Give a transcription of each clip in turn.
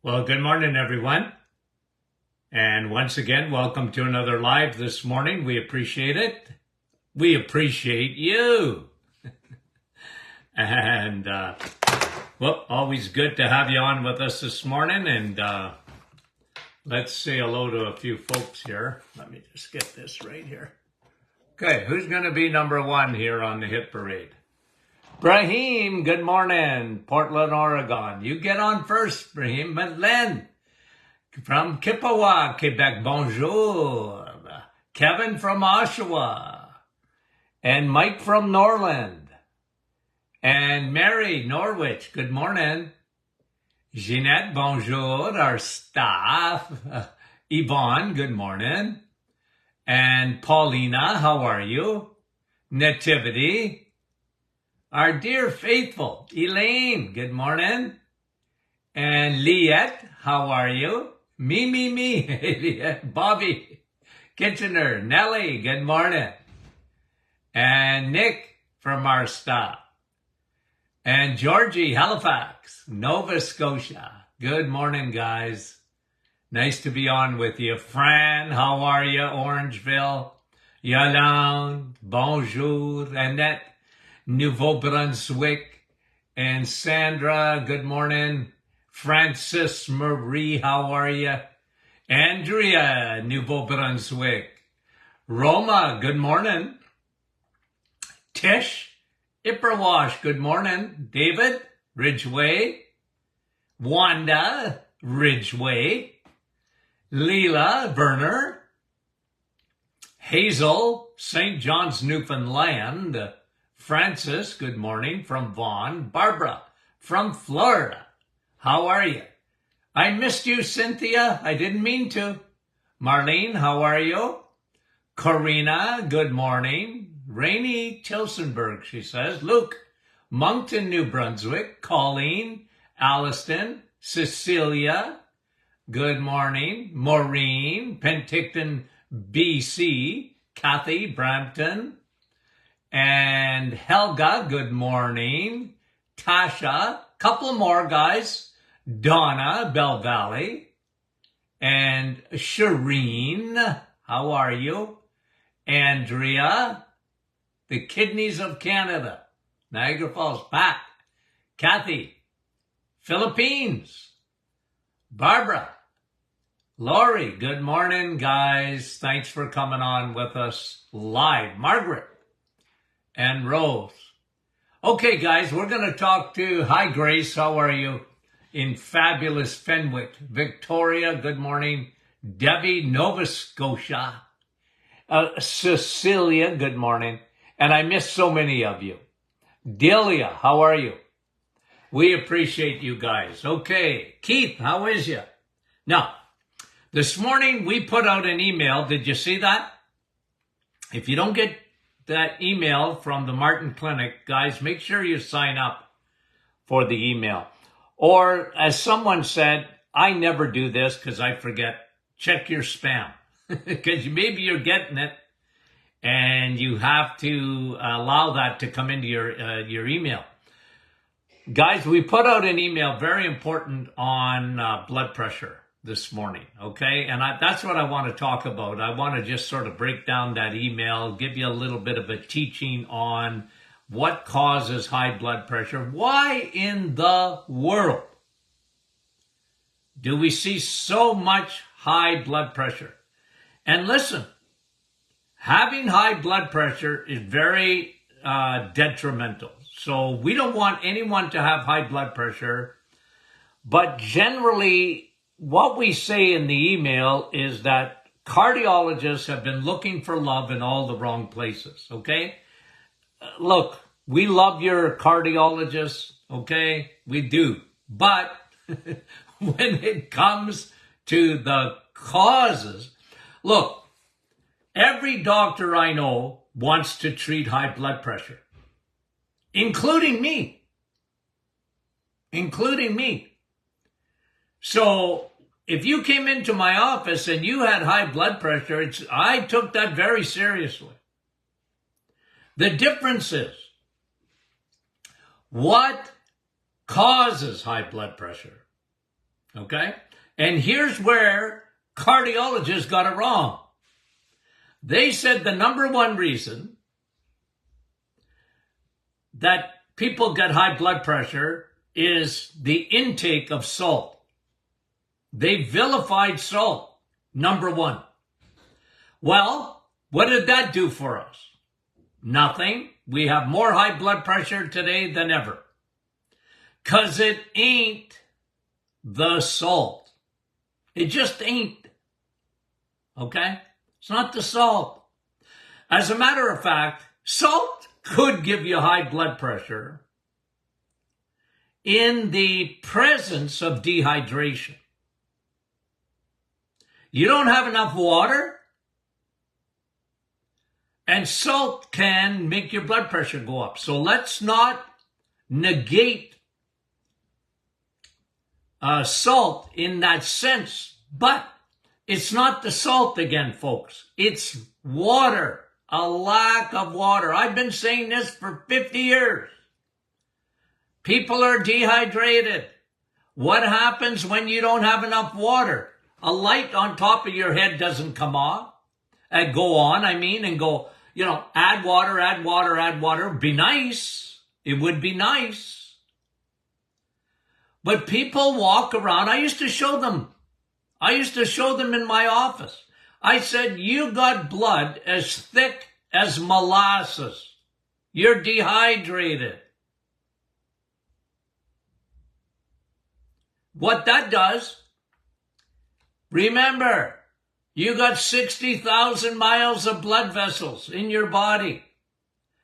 Well, good morning, everyone. And once again, welcome to another live this morning. We appreciate it. We appreciate you. And, always good to have you on with us this morning. And let's say hello to a few folks here. Let me just get this right here. Okay, who's going to be number one here on the hit parade? Brahim, good morning, Portland, Oregon. You get on first, Brahim. Madeleine from Kippawa, Quebec, bonjour. Kevin from Oshawa. And Mike from Norland. And Mary, Norwich, good morning. Jeanette, bonjour, our staff. Yvonne, good morning. And Paulina, how are you? Nativity. Our dear faithful, Elaine, good morning. And Liette, how are you? Me, Liette. Bobby Kitchener, Nellie, good morning. And Nick from our staff. And Georgie, Halifax, Nova Scotia. Good morning, guys. Nice to be on with you. Fran, how are you? Orangeville. Yolande, bonjour. Annette, Nouveau-Brunswick. And Sandra, good morning. Francis Marie, how are you? Andrea, Nouveau-Brunswick. Roma, good morning. Tish, Ipperwash, good morning. David, Ridgeway. Wanda, Ridgeway. Leela, Werner. Hazel, St. John's, Newfoundland. Francis, good morning, from Vaughan. Barbara, from Florida. How are you? I missed you, Cynthia. I didn't mean to. Marlene, how are you? Corina, good morning. Rainey Tilsonburg, she says. Luke, Moncton, New Brunswick. Colleen, Alliston, Cecilia, good morning. Maureen, Penticton, BC. Kathy, Brampton. And Helga, good morning. Tasha, couple more guys. Donna, Bell Valley. And Shireen, how are you? Andrea, the Kidneys of Canada. Niagara Falls, Pat. Kathy, Philippines. Barbara. Lori, good morning, guys. Thanks for coming on with us live. Margaret. And Rose. Okay, guys, we're going to talk to, hi, Grace, how are you? In fabulous Fenwick. Victoria, good morning. Debbie, Nova Scotia. Cecilia, good morning. And I miss so many of you. Delia, how are you? We appreciate you guys. Okay, Keith, how is you? Now, this morning we put out an email. Did you see that? If you don't get that email from the Martin Clinic, guys, make sure you sign up for the email. Or as someone said, I never do this because I forget, check your spam. Because maybe you're getting it and you have to allow that to come into your email. Guys, we put out an email, very important, on blood pressure this morning, okay? And that's what I want to talk about. I want to just sort of break down that email, give you a little bit of a teaching on what causes high blood pressure. Why in the world do we see so much high blood pressure? And listen, having high blood pressure is very detrimental. So we don't want anyone to have high blood pressure. But generally, what we say in the email is that cardiologists have been looking for love in all the wrong places, okay? Look, we love your cardiologists, okay? We do. But when it comes to the causes, look, every doctor I know wants to treat high blood pressure, including me. So if you came into my office and you had high blood pressure, I took that very seriously. The difference is, what causes high blood pressure? Okay? And here's where cardiologists got it wrong. They said the number one reason that people get high blood pressure is the intake of salt. They vilified salt, number one. Well, what did that do for us? Nothing. We have more high blood pressure today than ever. Because it ain't the salt. It just ain't. Okay? It's not the salt. As a matter of fact, salt could give you high blood pressure in the presence of dehydration. You don't have enough water, and salt can make your blood pressure go up. So let's not negate salt in that sense. But it's not the salt again, folks. It's water, a lack of water. I've been saying this for 50 years. People are dehydrated. What happens when you don't have enough water? A light on top of your head doesn't come on. And go on, and go, add water, add water, add water. Be nice. It would be nice. But people walk around. I used to show them in my office. I said, you got blood as thick as molasses. You're dehydrated. What that does, remember, you got 60,000 miles of blood vessels in your body.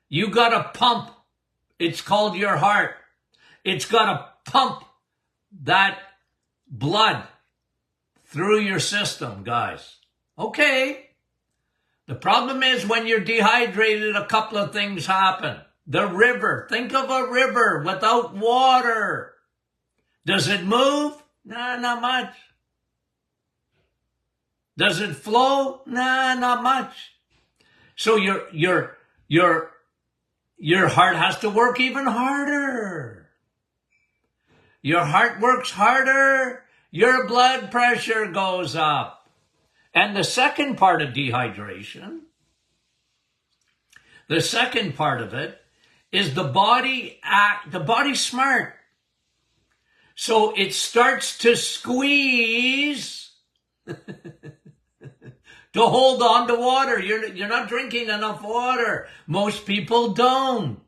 You got a pump. It's called your heart. It's got to pump that blood through your system, guys. Okay. The problem is when you're dehydrated, a couple of things happen. The river. Think of a river without water. Does it move? Nah, not much. Does it flow? Nah, not much. So your heart has to work even harder. Your heart works harder, your blood pressure goes up. And the second part of dehydration, the second part of it is the body's smart. So it starts to squeeze to hold on to water. You're not drinking enough water. Most people don't.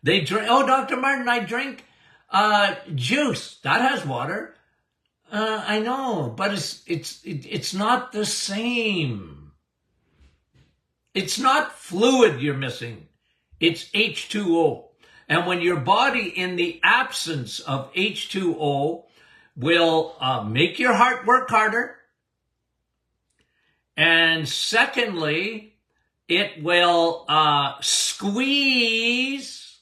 They drink, Dr. Martin, I drink juice. That has water. I know, but it's not the same. It's not fluid you're missing. It's H2O. And when your body, in the absence of H2O, will make your heart work harder. And secondly, it will squeeze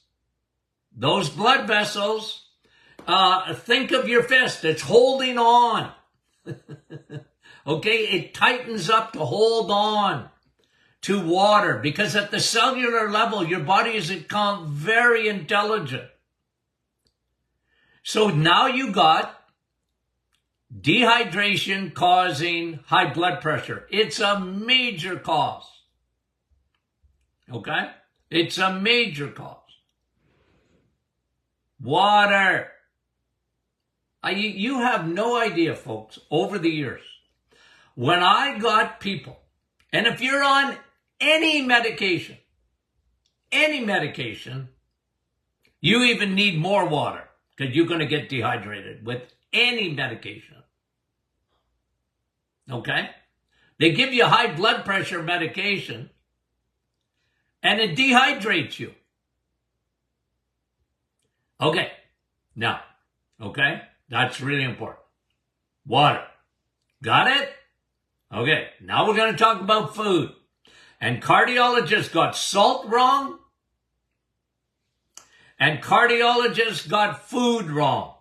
those blood vessels. Think of your fist. It's holding on. Okay? It tightens up to hold on to water, because at the cellular level, your body has become very intelligent. So now you got dehydration causing high blood pressure. It's a major cause. Okay? It's a major cause. Water. You have no idea, folks, over the years, when I got people, and if you're on any medication, you even need more water, because you're going to get dehydrated with any medication. Okay? They give you high blood pressure medication, and it dehydrates you. Okay. Now, okay? That's really important. Water. Got it? Okay. Now we're going to talk about food. And cardiologists got salt wrong, and cardiologists got food wrong.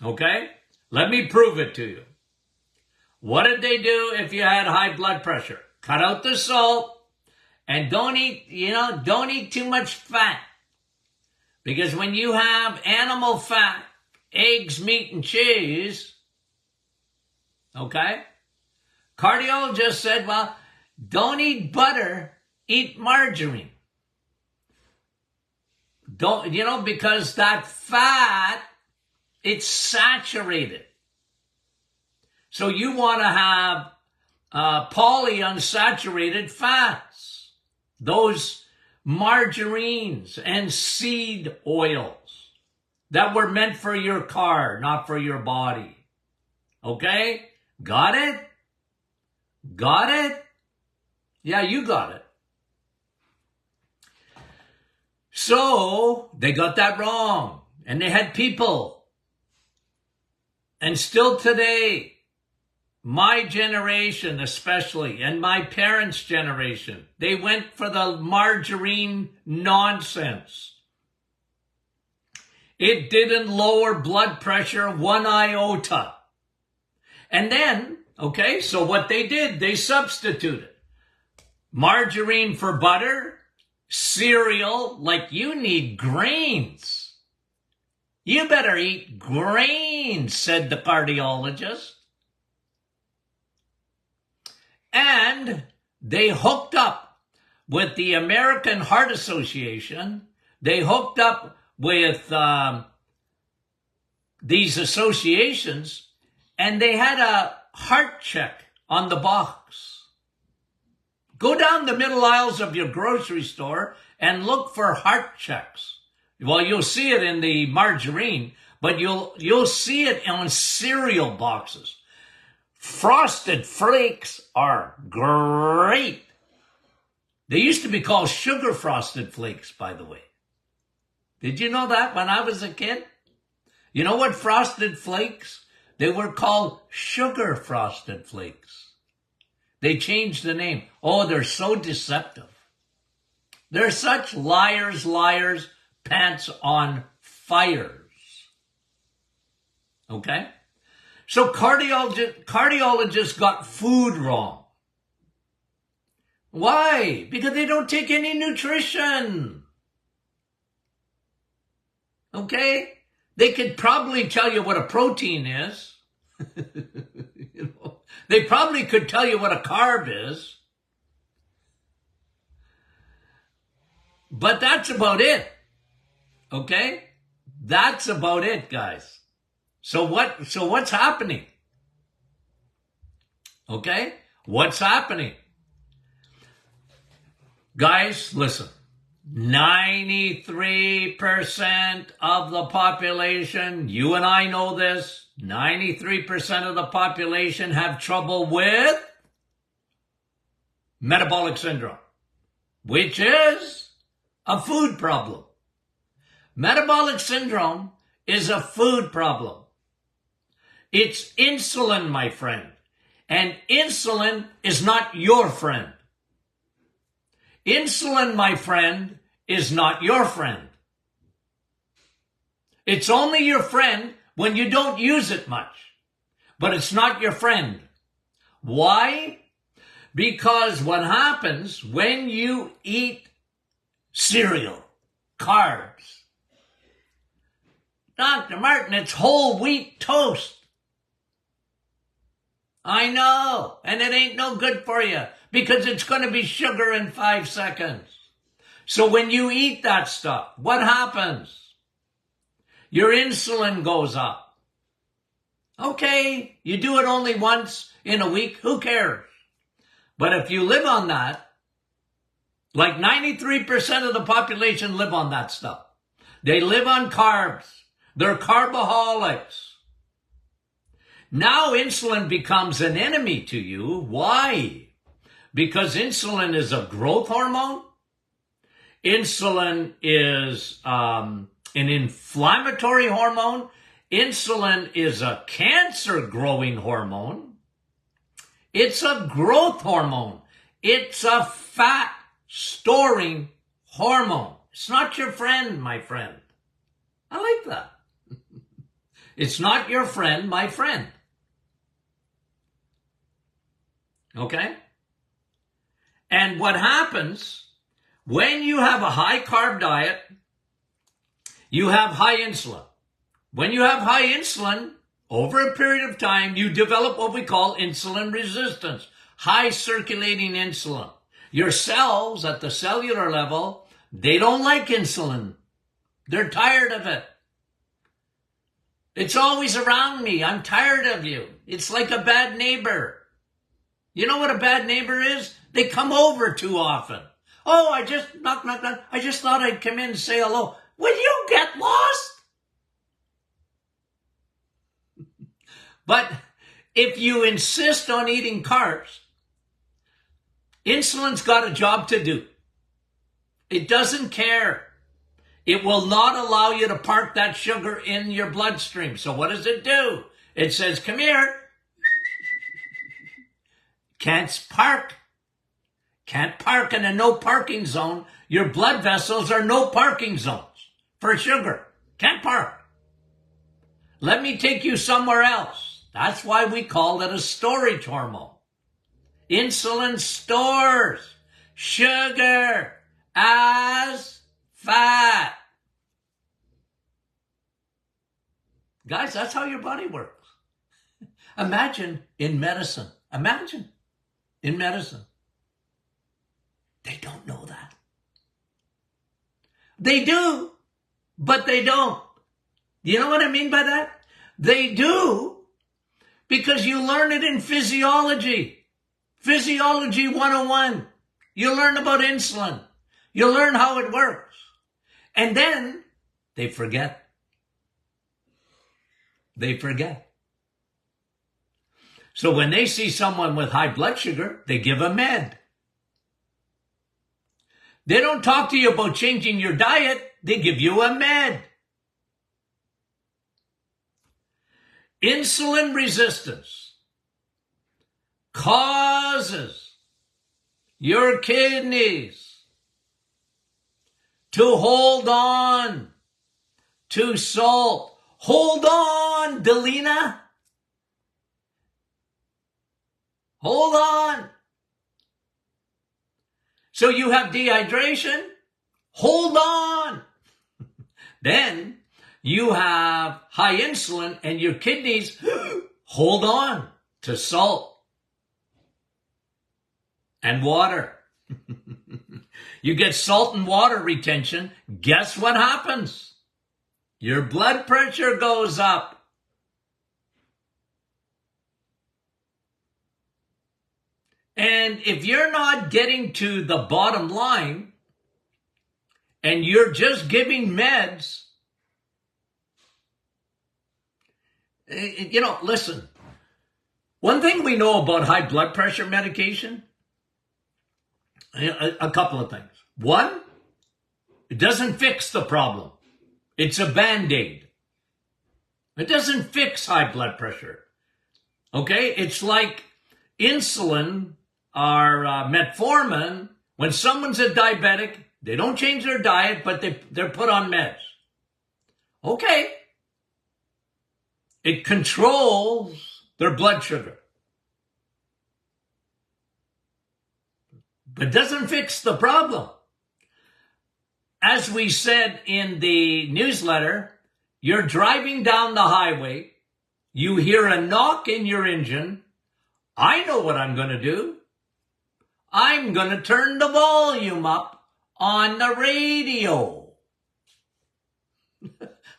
Okay? Let me prove it to you. What did they do if you had high blood pressure? Cut out the salt, and don't eat too much fat. Because when you have animal fat eggs, meat, and cheese, okay? Cardiologist said, well, don't eat butter, eat margarine. Don't, because that fat, it's saturated. So you want to have polyunsaturated fats, those margarines and seed oils that were meant for your car, not for your body. Okay? Got it? Got it? Yeah, you got it. So they got that wrong. And they had people. And still today, my generation especially, and my parents' generation, they went for the margarine nonsense. It didn't lower blood pressure one iota. And then, okay, so what they did, they substituted margarine for butter, cereal, like you need grains. You better eat grains, said the cardiologist. And they hooked up with the American Heart Association. They hooked up with these associations, and they had a heart check on the box. Go down the middle aisles of your grocery store and look for heart checks. Well, you'll see it in the margarine, but you'll see it on cereal boxes. Frosted Flakes are great. They used to be called Sugar Frosted Flakes, by the way. Did you know that when I was a kid? You know what Frosted Flakes? They were called Sugar Frosted Flakes. They changed the name. Oh, they're so deceptive. They're such liars, pants on fires. Okay? So cardiologists got food wrong. Why? Because they don't take any nutrition. Okay? They could probably tell you what a protein is. They probably could tell you what a carb is. But that's about it. Okay? That's about it, guys. So what's happening? Okay? What's happening? Guys, listen. 93% of the population, you and I know this, 93% of the population have trouble with metabolic syndrome, which is a food problem. Metabolic syndrome is a food problem. It's insulin, my friend. And insulin is not your friend. Insulin, my friend, is not your friend. It's only your friend when you don't use it much. But it's not your friend. Why? Because what happens when you eat cereal, carbs, Dr. Martin, it's whole wheat toast. I know, and it ain't no good for you because it's going to be sugar in 5 seconds. So when you eat that stuff, what happens? Your insulin goes up. Okay, you do it only once in a week, who cares? But if you live on that, like 93% of the population live on that stuff. They live on carbs. They're carboholics. Now insulin becomes an enemy to you. Why? Because insulin is a growth hormone. Insulin is an inflammatory hormone. Insulin is a cancer-growing hormone. It's a growth hormone. It's a fat-storing hormone. It's not your friend, my friend. I like that. It's not your friend, my friend. Okay? And what happens when you have a high carb diet, you have high insulin. when you have high insulin, over a period of time, you develop what we call insulin resistance, high circulating insulin. Your cells at the cellular level, they don't like insulin. They're tired of it. It's always around me. I'm tired of you. It's like a bad neighbor. You know what a bad neighbor is? They come over too often. Oh, I just knock. I just thought I'd come in and say hello. Will you get lost? But if you insist on eating carbs, insulin's got a job to do. It doesn't care. It will not allow you to park that sugar in your bloodstream. So what does it do? It says, come here. Can't park. Can't park in a no parking zone. Your blood vessels are no parking zones for sugar. Can't park. Let me take you somewhere else. That's why we call it a storage hormone. Insulin stores sugar as fat. Guys, that's how your body works. Imagine in medicine. Imagine in medicine. They don't know that. They do, but they don't. You know what I mean by that? They do because you learn it in physiology. Physiology 101. You learn about insulin. You learn how it works. And then they forget. They forget. So when they see someone with high blood sugar, they give a med. They don't talk to you about changing your diet. They give you a med. Insulin resistance causes your kidneys to hold on to salt. Hold on, Delina. Hold on. So you have dehydration. Hold on. Then you have high insulin and your kidneys hold on to salt and water. You get salt and water retention. Guess what happens? Your blood pressure goes up. And if you're not getting to the bottom line and you're just giving meds, listen, one thing we know about high blood pressure medication, a couple of things. One, it doesn't fix the problem. It's a Band-Aid. It doesn't fix high blood pressure. Okay? It's like insulin or metformin. When someone's a diabetic, they don't change their diet, but they're put on meds. Okay. It controls their blood sugar. But doesn't fix the problem. As we said in the newsletter, you're driving down the highway, you hear a knock in your engine. I know what I'm going to do. I'm going to turn the volume up on the radio.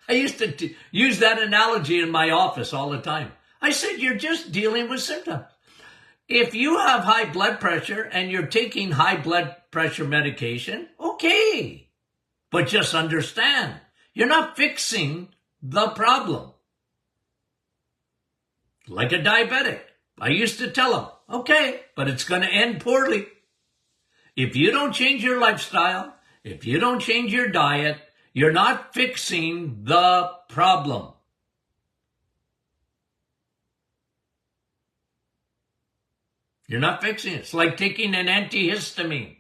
I used to use that analogy in my office all the time. I said, you're just dealing with symptoms. If you have high blood pressure and you're taking high blood pressure medication, okay. But just understand, you're not fixing the problem. Like a diabetic. I used to tell them, okay, but it's going to end poorly. If you don't change your lifestyle, if you don't change your diet, you're not fixing the problem. You're not fixing it. It's like taking an antihistamine.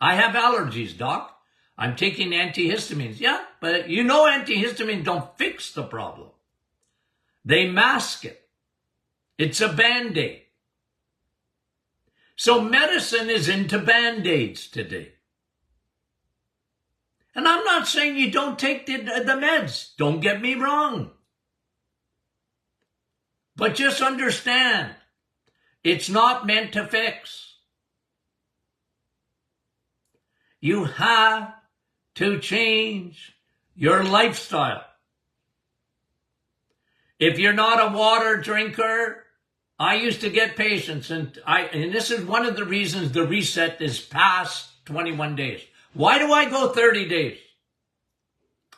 I have allergies, doc. I'm taking antihistamines. Yeah, but you know antihistamines don't fix the problem. They mask it. It's a Band-Aid. So medicine is into Band-Aids today. And I'm not saying you don't take the meds. Don't get me wrong. But just understand, it's not meant to fix. You have to change your lifestyle. If you're not a water drinker, I used to get patients, and this is one of the reasons the reset is past 21 days. Why do I go 30 days?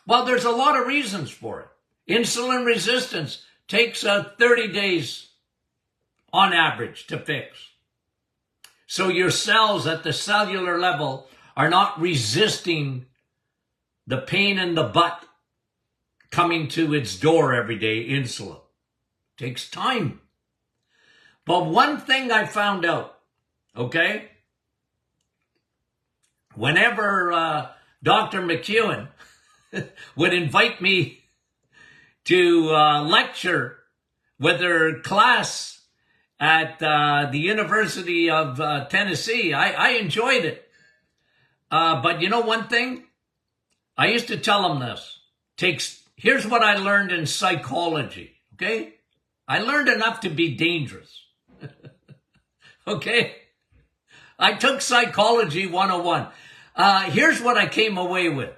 Well, there's a lot of reasons for it. Insulin resistance takes 30 days on average to fix. So your cells at the cellular level are not resisting the pain in the butt coming to its door every day, insulin. Takes time. But one thing I found out, okay? Whenever Dr. McEwen would invite me to lecture with her class at the University of Tennessee, I enjoyed it. But you know one thing? I used to tell them this. Here's what I learned in psychology, okay? I learned enough to be dangerous, okay? I took Psychology 101. Here's what I came away with,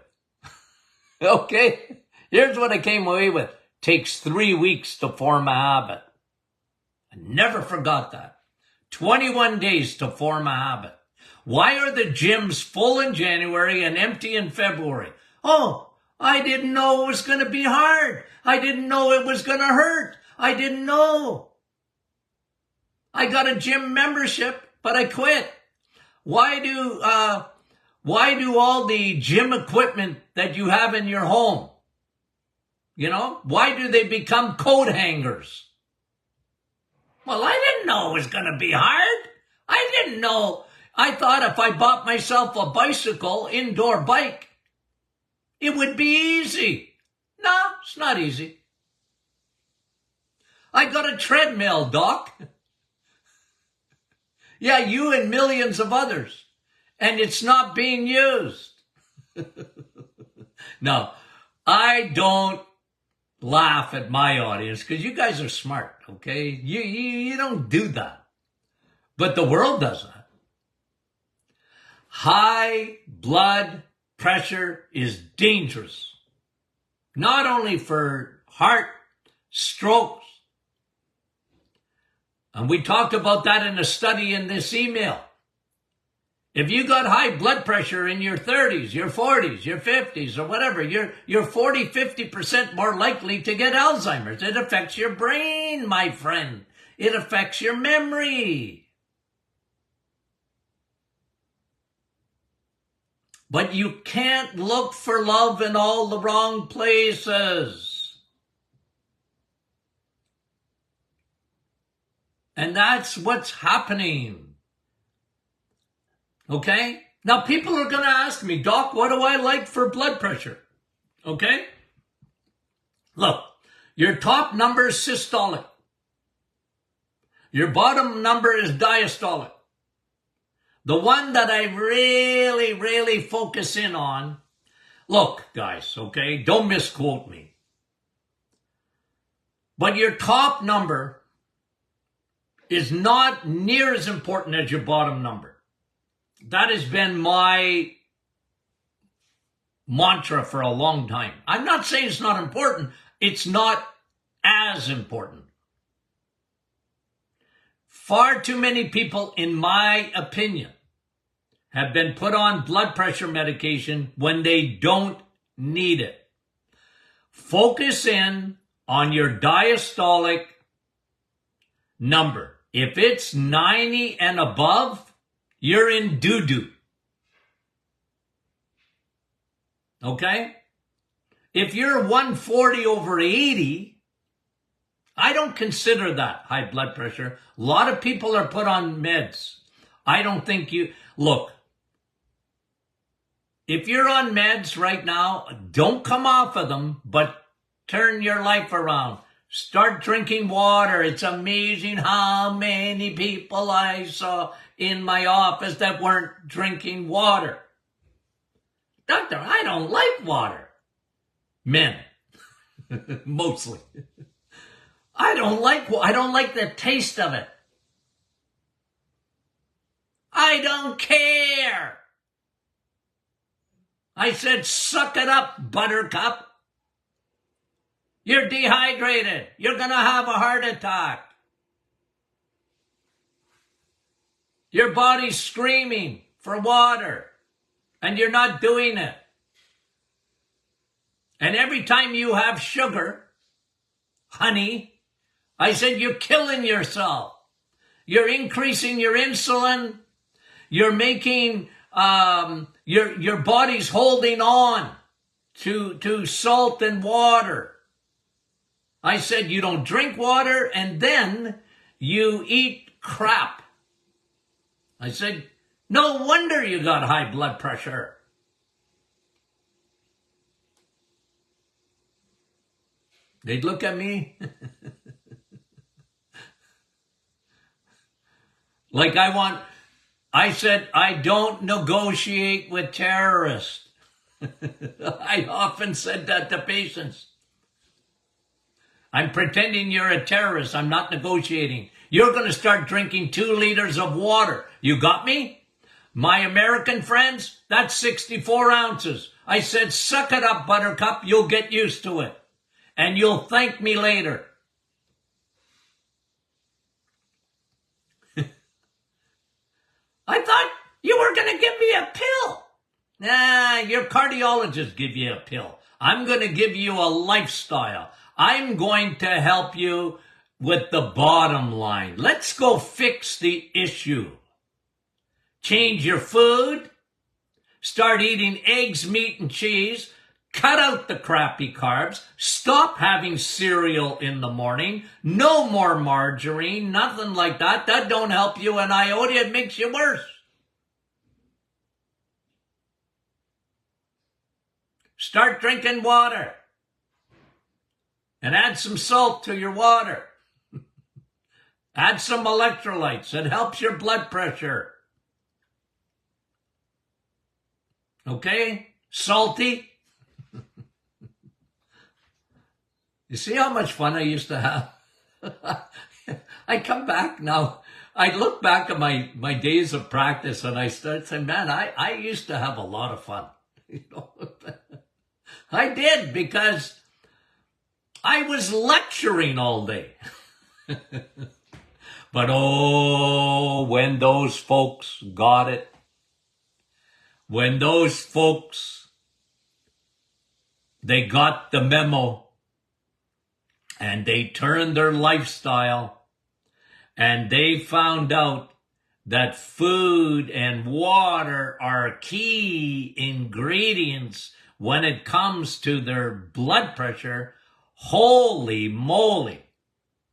okay? Here's what I came away with. Takes 3 weeks to form a habit. I never forgot that. 21 days to form a habit. Why are the gyms full in January and empty in February? Oh, I didn't know it was going to be hard. I didn't know it was going to hurt. I didn't know. I got a gym membership, but I quit. Why do all the gym equipment that you have in your home, why do they become coat hangers? Well, I didn't know it was going to be hard. I didn't know. I thought if I bought myself a bicycle, indoor bike, it would be easy. No, it's not easy. I got a treadmill, Doc. Yeah, you and millions of others. And it's not being used. No, I don't laugh at my audience because you guys are smart, okay? You don't do that. But the world does that. High blood pressure is dangerous. Not only for heart, strokes. And we talked about that in a study in this email. If you got high blood pressure in your 30s, your 40s, your 50s, or whatever, you're 40, 50% more likely to get Alzheimer's. It affects your brain, my friend. It affects your memory. But you can't look for love in all the wrong places. And that's what's happening. Okay? Now people are going to ask me, Doc, what do I like for blood pressure? Okay? Look, your top number is systolic. Your bottom number is diastolic. The one that I really, really focus in on, look, guys, okay, don't misquote me. But your top number is not near as important as your bottom number. That has been my mantra for a long time. I'm not saying it's not important. It's not as important. Far too many people, in my opinion, have been put on blood pressure medication when they don't need it. Focus in on your diastolic number. If it's 90 and above, you're in doo-doo. Okay? If you're 140 over 80, I don't consider that high blood pressure. A lot of people are put on meds. I don't think look, if you're on meds right now, don't come off of them, but turn your life around. Start drinking water. It's amazing how many people I saw in my office that weren't drinking water. Doctor, I don't like water. Men, mostly. I don't like the taste of it. I don't care. I said, suck it up, Buttercup. You're dehydrated. You're going to have a heart attack. Your body's screaming for water, and you're not doing it. And every time you have sugar, honey, I said, you're killing yourself. You're increasing your insulin. You're making, your body's holding on to salt and water. I said, you don't drink water and then you eat crap. I said, no wonder you got high blood pressure. They'd look at me like I said, I don't negotiate with terrorists. I often said that to patients. I'm pretending you're a terrorist. I'm not negotiating. You're going to start drinking 2 liters of water. You got me? My American friends, that's 64 ounces. I said, suck it up, Buttercup. You'll get used to it. And you'll thank me later. I thought you were going to give me a pill. Nah, your cardiologist give you a pill. I'm going to give you a lifestyle. I'm going to help you with the bottom line. Let's go fix the issue. Change your food. Start eating eggs, meat, and cheese. Cut out the crappy carbs. Stop having cereal in the morning. No more margarine. Nothing like that. That don't help you an iota. It makes you worse. Start drinking water. And add some salt to your water. Add some electrolytes. It helps your blood pressure. Okay? Salty. You see how much fun I used to have? I come back now. I look back at my days of practice and I start saying, man, I used to have a lot of fun. You know? I did, because I was lecturing all day. But oh, when those folks got it, when those folks, they got the memo and they turned their lifestyle and they found out that food and water are key ingredients when it comes to their blood pressure, holy moly,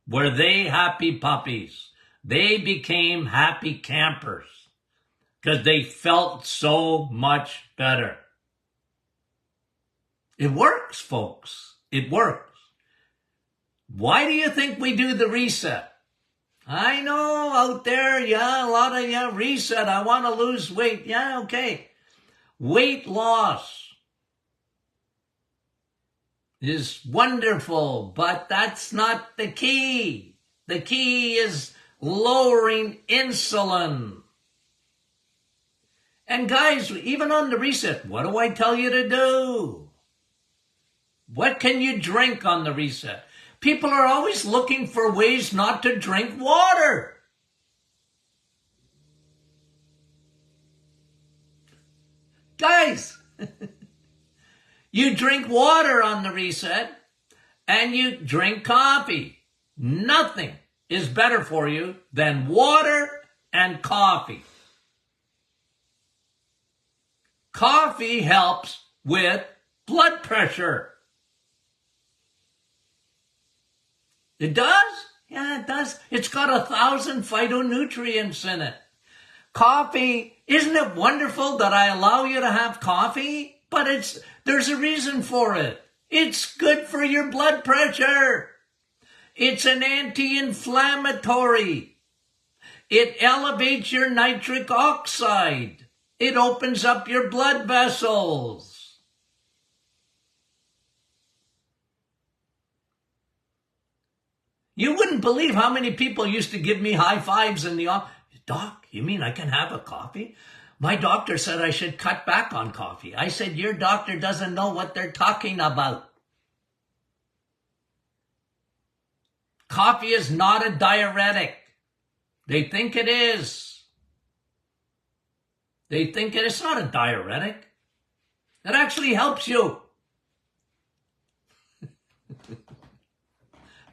were they happy puppies. They became happy campers because they felt so much better. It works, folks. It works. Why do you think we do the reset? I know out there, yeah, a lot of reset. I want to lose weight. Yeah, okay. Weight loss is wonderful, but that's not the key. The key is lowering insulin. And guys, even on the reset, what do I tell you to do? What can you drink on the reset? People are always looking for ways not to drink water. Guys, you drink water on the reset and you drink coffee. Nothing is better for you than water and coffee. Coffee helps with blood pressure. It does? Yeah, it does. It's got 1,000 phytonutrients in it. Coffee, isn't it wonderful that I allow you to have coffee? But there's a reason for it. It's good for your blood pressure. It's an anti-inflammatory. It elevates your nitric oxide. It opens up your blood vessels. You wouldn't believe how many people used to give me high fives in the office. Doc, you mean I can have a coffee? My doctor said I should cut back on coffee. I said, your doctor doesn't know what they're talking about. Coffee is not a diuretic. They think it is. They think it's not a diuretic. It actually helps you.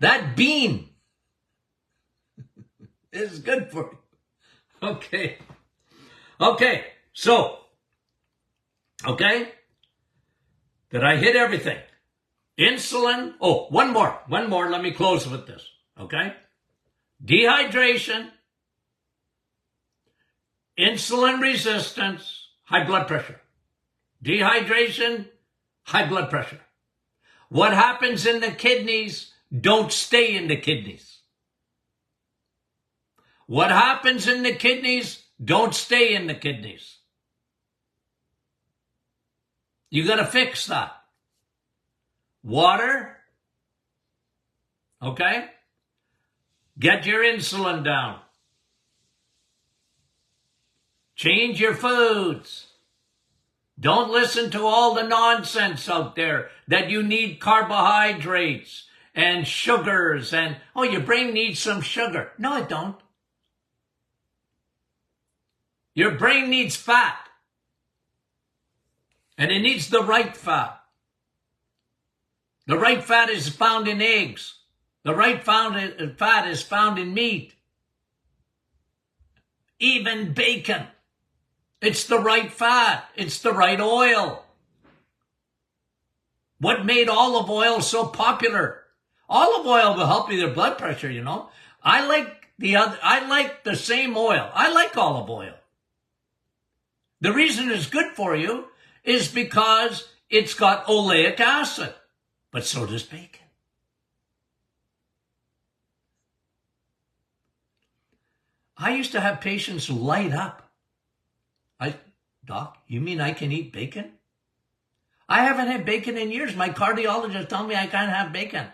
That bean is good for you. Okay. So, did I hit everything? Insulin. Oh, one more. Let me close with this. Okay. Dehydration, insulin resistance, high blood pressure. Dehydration, high blood pressure. What happens in the kidneys don't stay in the kidneys. What happens in the kidneys don't stay in the kidneys. You got to fix that. Water. Okay? Get your insulin down. Change your foods. Don't listen to all the nonsense out there that you need carbohydrates and sugars and, oh, your brain needs some sugar. No, it don't. Your brain needs fat. And it needs the right fat. The right fat is found in eggs. The right fat is found in meat. Even bacon. It's the right fat. It's the right oil. What made olive oil so popular? Olive oil will help you with your blood pressure, you know. I like the same oil. I like olive oil. The reason it's good for you is because it's got oleic acid, but so does bacon. I used to have patients light up. Doc, you mean I can eat bacon? I haven't had bacon in years. My cardiologist told me I can't have bacon.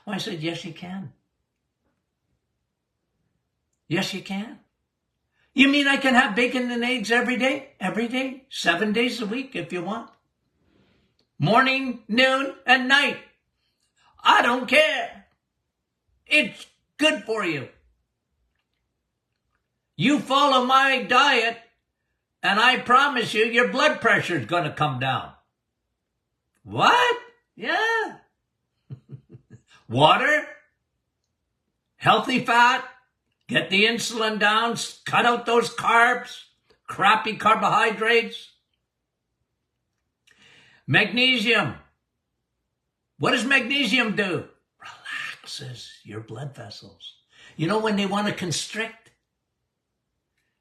Well, I said, yes, you can. Yes, you can. You mean I can have bacon and eggs every day? Every day, 7 days a week if you want. Morning, noon, and night. I don't care. It's good for you. You follow my diet, and I promise you, your blood pressure is going to come down. What? Yeah. Water, healthy fat, get the insulin down, cut out those carbs, crappy carbohydrates. Magnesium. What does magnesium do? Relaxes your blood vessels. You know when they want to constrict?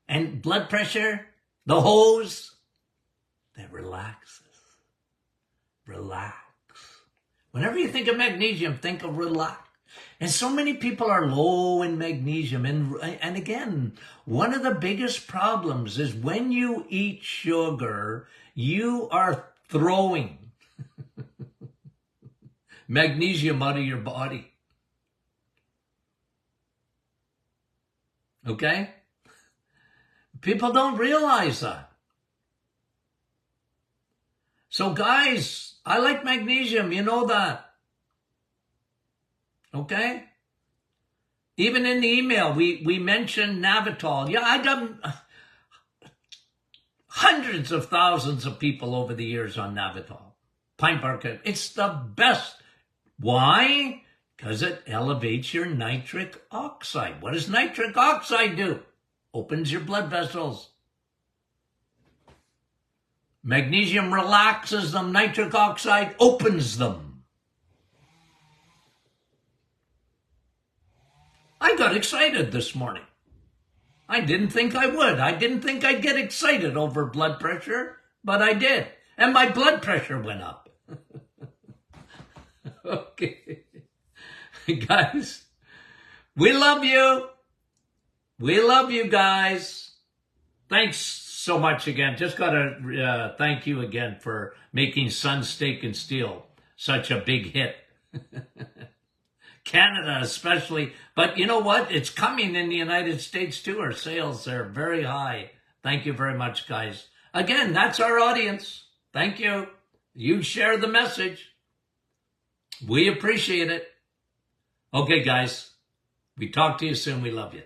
And blood pressure, the hose, that relaxes. Relax. Whenever you think of magnesium, think of relax. And so many people are low in magnesium. And again, one of the biggest problems is when you eat sugar, you are throwing magnesium out of your body. Okay? People don't realize that. So guys, I like magnesium, you know that. Okay? Even in the email, we mentioned Navitol. Yeah, I got hundreds of thousands of people over the years on Navitol. Pine bark, it's the best. Why? Because it elevates your nitric oxide. What does nitric oxide do? Opens your blood vessels. Magnesium relaxes them. Nitric oxide opens them. I got excited this morning. I didn't think I would. I didn't think I'd get excited over blood pressure, but I did. And my blood pressure went up. Okay. Guys, we love you. We love you guys. Thanks so much again. Just got to thank you again for making Sun Steak and Steel such a big hit. Canada especially. But you know what? It's coming in the United States too. Our sales are very high. Thank you very much, guys. Again, that's our audience. Thank you. You share the message. We appreciate it. Okay, guys. We talk to you soon. We love you.